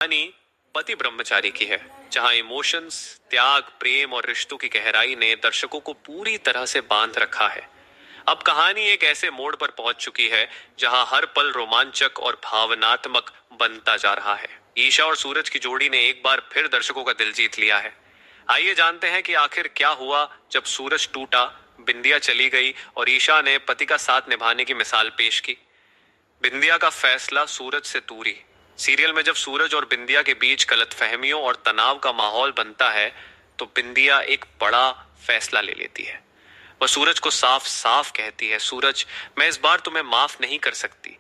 कहानी पति ब्रह्मचारी की है, जहां इमोशंस, त्याग, प्रेम और रिश्तों की गहराई ने दर्शकों को पूरी तरह से बांध रखा है। अब कहानी एक ऐसे मोड़ पर पहुंच चुकी है जहां हर पल रोमांचक और भावनात्मक बनता जा रहा है। ईशा और सूरज की जोड़ी ने एक बार फिर दर्शकों का दिल जीत लिया है। आइए जानते हैं कि आखिर क्या हुआ जब सूरज टूटा, बिंदिया चली गई और ईशा ने पति का साथ निभाने की मिसाल पेश की। बिंदिया का फैसला, सूरज से दूरी। सीरियल में जब सूरज और बिंदिया के बीच गलतफहमियों और तनाव का माहौल बनता है तो बिंदिया एक बड़ा फैसला ले लेती है। वह सूरज को साफ साफ कहती है, सूरज, मैं इस बार तुम्हें माफ नहीं कर सकती।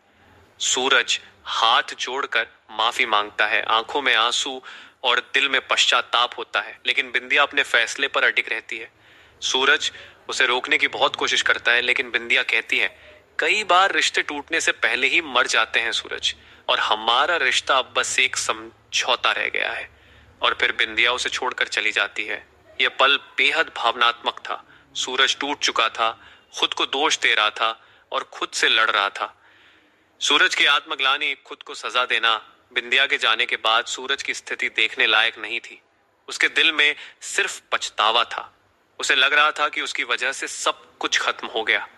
सूरज हाथ जोड़कर माफी मांगता है, आंखों में आंसू और दिल में पश्चाताप होता है, लेकिन बिंदिया अपने फैसले पर अडिग रहती है। सूरज उसे रोकने की बहुत कोशिश करता है, लेकिन बिंदिया कहती है, कई बार रिश्ते टूटने से पहले ही मर जाते हैं सूरज, और हमारा रिश्ता अब बस एक समझौता रह गया है। और फिर बिंदिया उसे छोड़कर चली जाती है। यह पल बेहद भावनात्मक था। सूरज टूट चुका था, खुद को दोष दे रहा था और खुद से लड़ रहा था। सूरज की आत्मग्लानि, खुद को सजा देना। बिंदिया के जाने के बाद सूरज की स्थिति देखने लायक नहीं थी। उसके दिल में सिर्फ पछतावा था। उसे लग रहा था कि उसकी वजह से सब कुछ खत्म हो गया।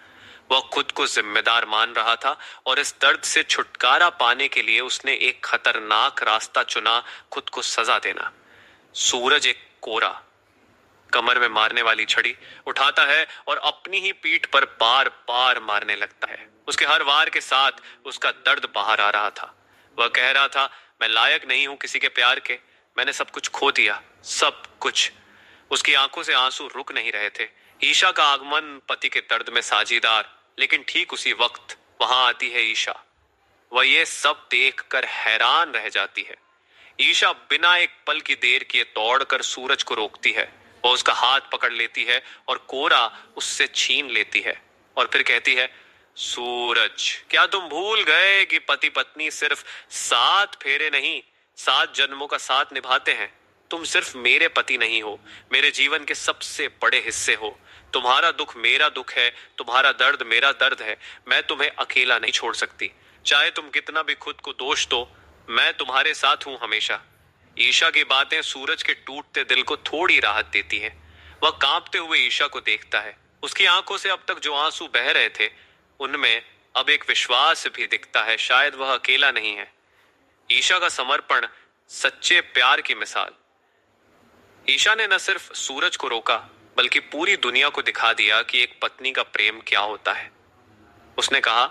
वह खुद को जिम्मेदार मान रहा था और इस दर्द से छुटकारा पाने के लिए उसने एक खतरनाक रास्ता चुना, खुद को सजा देना। सूरज एक कोरा, कमर में मारने वाली छड़ी उठाता है और अपनी ही पीठ पर बार बार मारने लगता है। उसके हर वार के साथ उसका दर्द बाहर आ रहा था। वह कह रहा था, मैं लायक नहीं हूं किसी के प्यार के, मैंने सब कुछ खो दिया, सब कुछ। उसकी आंखों से आंसू रुक नहीं रहे थे। ईशा का आगमन, पति के दर्द में साझीदार, लेकिन ठीक उसी वक्त वहां आती है ईशा। वह ये सब देखकर हैरान रह जाती है। ईशा बिना एक पल की देर किए दौड़कर सूरज को रोकती है। वह उसका हाथ पकड़ लेती है और कोरा उससे छीन लेती है और फिर कहती है, सूरज, क्या तुम भूल गए कि पति पत्नी सिर्फ 7 फेरे नहीं, 7 जन्मों का साथ निभाते हैं। तुम सिर्फ मेरे पति नहीं हो, मेरे जीवन के सबसे बड़े हिस्से हो। तुम्हारा दुख मेरा दुख है, तुम्हारा दर्द मेरा दर्द है। मैं तुम्हें अकेला नहीं छोड़ सकती, चाहे तुम कितना भी खुद को दोष दो, मैं तुम्हारे साथ हूं हमेशा। ईशा की बातें सूरज के टूटते दिल को थोड़ी राहत देती हैं। वह कांपते हुए ईशा को देखता है। उसकी आंखों से अब तक जो आंसू बह रहे थे, उनमें अब एक विश्वास भी दिखता है, शायद वह अकेला नहीं है। ईशा का समर्पण, सच्चे प्यार की मिसाल। ईशा ने न सिर्फ सूरज को रोका, बल्कि पूरी दुनिया को दिखा दिया कि एक पत्नी का प्रेम क्या होता है। उसने कहा,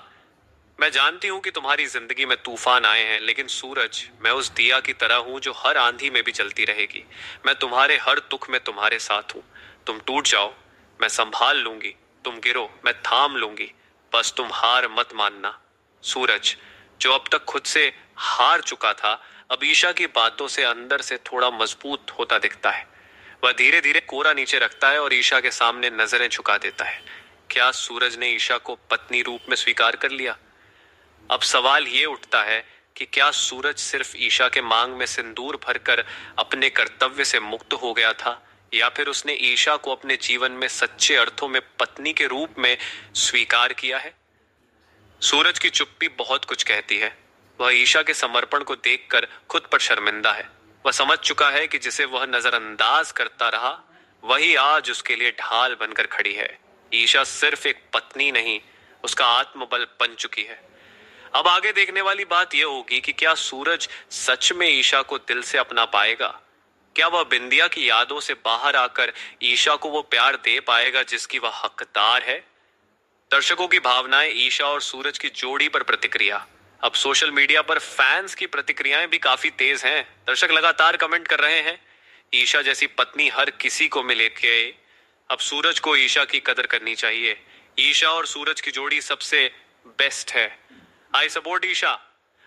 मैं जानती हूं कि तुम्हारी जिंदगी में तूफान आए हैं, लेकिन सूरज, मैं उस दिया की तरह हूं जो हर आंधी में भी जलती रहेगी। मैं तुम्हारे हर दुख में तुम्हारे साथ हूं। तुम टूट जाओ, मैं संभाल लूंगी। तुम गिरो, मैं थाम लूंगी। बस तुम हार मत मानना। सूरज, जो अब तक खुद से हार चुका था, अब ईशा की बातों से अंदर से थोड़ा मजबूत होता दिखता है। वह धीरे धीरे कोरा नीचे रखता है और ईशा के सामने नजरें झुका देता है। क्या सूरज ने ईशा को पत्नी रूप में स्वीकार कर लिया? अब सवाल ये उठता है कि क्या सूरज सिर्फ ईशा के मांग में सिंदूर भरकर अपने कर्तव्य से मुक्त हो गया था, या फिर उसने ईशा को अपने जीवन में सच्चे अर्थों में पत्नी के रूप में स्वीकार किया है? सूरज की चुप्पी बहुत कुछ कहती है। वह ईशा के समर्पण को देखकर खुद पर शर्मिंदा है। वह समझ चुका है कि जिसे वह नजरअंदाज करता रहा, वही आज उसके लिए ढाल बनकर खड़ी है। ईशा सिर्फ एक पत्नी नहीं, उसका आत्मबल बन चुकी है। अब आगे देखने वाली बात यह होगी कि क्या सूरज सच में ईशा को दिल से अपना पाएगा? क्या वह बिंदिया की यादों से बाहर आकर ईशा को वो प्यार दे पाएगा जिसकी वह हकदार है? दर्शकों की भावनाएं, ईशा और सूरज की जोड़ी पर प्रतिक्रिया। अब सोशल मीडिया पर फैंस की प्रतिक्रियाएं भी काफी तेज हैं। दर्शक लगातार कमेंट कर रहे हैं, ईशा जैसी पत्नी हर किसी को मिले के। अब सूरज को ईशा की कदर करनी चाहिए। ईशा और सूरज की जोड़ी सबसे बेस्ट है। I support Isha.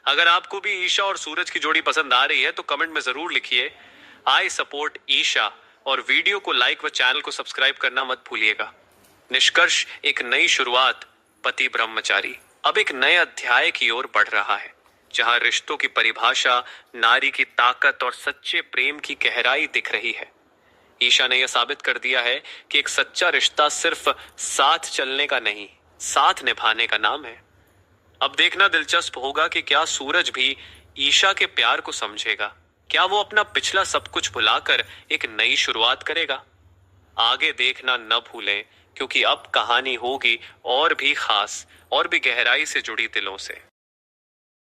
अगर आपको भी ईशा और सूरज की जोड़ी पसंद आ रही है तो कमेंट में जरूर लिखिए, आई सपोर्ट ईशा, और वीडियो को लाइक व चैनल को सब्सक्राइब करना मत भूलिएगा। निष्कर्ष, एक नई शुरुआत, पति ब्रह्मचारी अब एक नए अध्याय की ओर बढ़ रहा है, जहां रिश्तों की परिभाषा, नारी की ताकत और सच्चे प्रेम की गहराई दिख रही है। ईशा ने यह साबित कर दिया है कि एक सच्चा रिश्ता सिर्फ साथ चलने का नहीं, साथ निभाने का नाम है। अब देखना दिलचस्प होगा कि क्या सूरज भी ईशा के प्यार को समझेगा? क्या वो अपना पिछला सब कुछ भुलाकर एक नई शुरुआत करेगा? आगे देखना न भूलें, क्योंकि अब कहानी होगी और भी खास और भी गहराई से जुड़ी दिलों से।